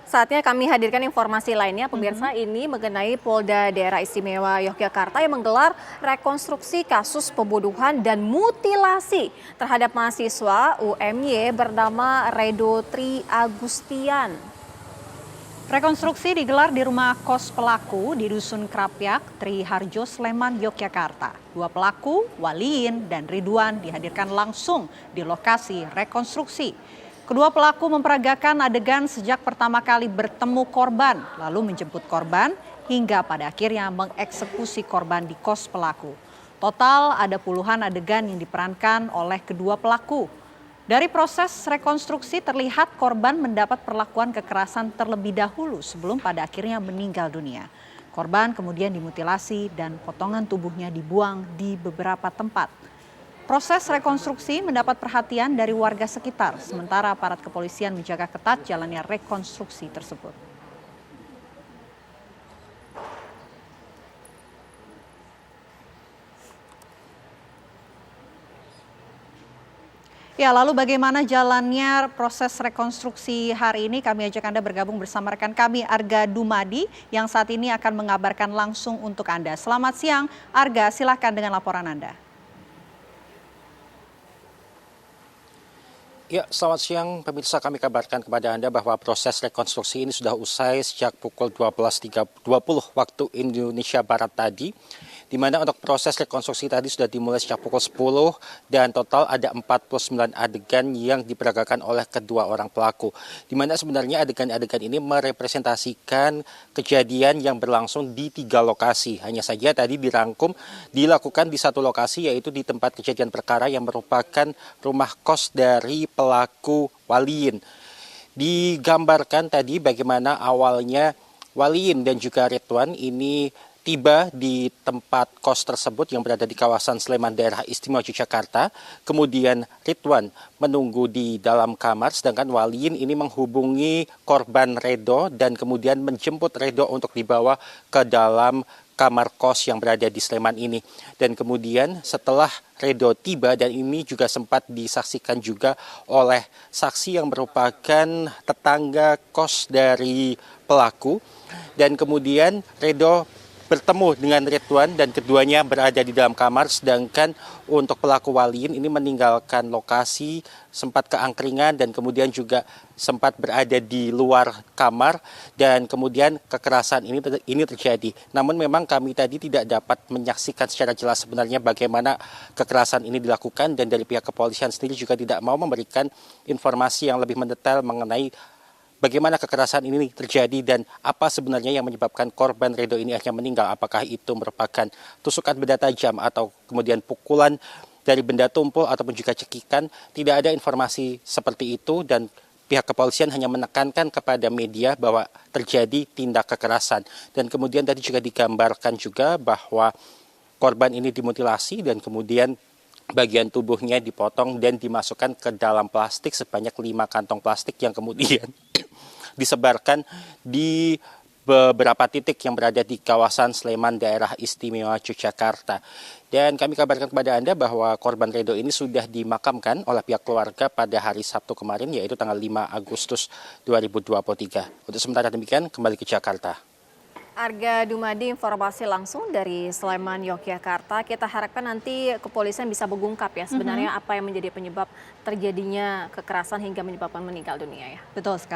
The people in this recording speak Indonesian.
Saatnya kami hadirkan informasi lainnya, pemirsa, ini mengenai Polda Daerah Istimewa Yogyakarta yang menggelar rekonstruksi kasus pembunuhan dan mutilasi terhadap mahasiswa UMY bernama Redo Tri Agustian. Rekonstruksi digelar di rumah kos pelaku di Dusun Krapyak, Triharjo, Sleman, Yogyakarta. Dua pelaku, Waliin dan Ridwan, dihadirkan langsung di lokasi rekonstruksi. Kedua pelaku memperagakan adegan sejak pertama kali bertemu korban, lalu menjemput korban, hingga pada akhirnya mengeksekusi korban di kos pelaku. Total ada puluhan adegan yang diperankan oleh kedua pelaku. Dari proses rekonstruksi terlihat korban mendapat perlakuan kekerasan terlebih dahulu sebelum pada akhirnya meninggal dunia. Korban kemudian dimutilasi dan potongan tubuhnya dibuang di beberapa tempat. Proses rekonstruksi mendapat perhatian dari warga sekitar, sementara aparat kepolisian menjaga ketat jalannya rekonstruksi tersebut. Ya, lalu bagaimana jalannya proses rekonstruksi hari ini? Kami ajak Anda bergabung bersama rekan kami Arga Dumadi yang saat ini akan mengabarkan langsung untuk Anda. Selamat siang, Arga, silahkan dengan laporan Anda. Ya, selamat siang pemirsa, kami kabarkan kepada Anda bahwa proses rekonstruksi ini sudah usai sejak pukul 12.20 waktu Indonesia Barat tadi, di mana untuk proses rekonstruksi tadi sudah dimulai sejak pukul 10 dan total ada 49 adegan yang diperagakan oleh kedua orang pelaku. Di mana sebenarnya adegan-adegan ini merepresentasikan kejadian yang berlangsung di 3 lokasi. Hanya saja tadi dirangkum dilakukan di satu lokasi, yaitu di tempat kejadian perkara yang merupakan rumah kos dari pelaku Waliin. Digambarkan tadi bagaimana awalnya Waliin dan juga Ridwan ini tiba di tempat kos tersebut yang berada di kawasan Sleman, Daerah Istimewa Yogyakarta. Kemudian Ridwan menunggu di dalam kamar, sedangkan Waliin ini menghubungi korban Redo dan kemudian menjemput Redo untuk dibawa ke dalam kamar kos yang berada di Sleman ini. Dan kemudian setelah Redo tiba, dan ini juga sempat disaksikan juga oleh saksi yang merupakan tetangga kos dari pelaku, dan kemudian Redo bertemu dengan Ridwan dan keduanya berada di dalam kamar, sedangkan untuk pelaku Waliin ini meninggalkan lokasi, sempat keangkringan dan kemudian juga sempat berada di luar kamar, dan kemudian kekerasan ini terjadi. Namun memang kami tadi tidak dapat menyaksikan secara jelas sebenarnya bagaimana kekerasan ini dilakukan, dan dari pihak kepolisian sendiri juga tidak mau memberikan informasi yang lebih mendetail mengenai bagaimana kekerasan ini terjadi dan apa sebenarnya yang menyebabkan korban Redo ini akhirnya meninggal. Apakah itu merupakan tusukan benda tajam atau kemudian pukulan dari benda tumpul ataupun juga cekikan. Tidak ada informasi seperti itu, dan pihak kepolisian hanya menekankan kepada media bahwa terjadi tindak kekerasan. Dan kemudian tadi juga digambarkan juga bahwa korban ini dimutilasi dan kemudian bagian tubuhnya dipotong dan dimasukkan ke dalam plastik sebanyak 5 kantong plastik yang kemudian disebarkan di beberapa titik yang berada di kawasan Sleman, Daerah Istimewa Yogyakarta. Dan kami kabarkan kepada Anda bahwa korban Redo ini sudah dimakamkan oleh pihak keluarga pada hari Sabtu kemarin, yaitu tanggal 5 Agustus 2023. Untuk sementara demikian, kembali ke Jakarta. Arga Dumadi, informasi langsung dari Sleman, Yogyakarta. Kita harapkan nanti kepolisian bisa mengungkap ya sebenarnya apa yang menjadi penyebab terjadinya kekerasan hingga menyebabkan meninggal dunia ya. Betul sekali.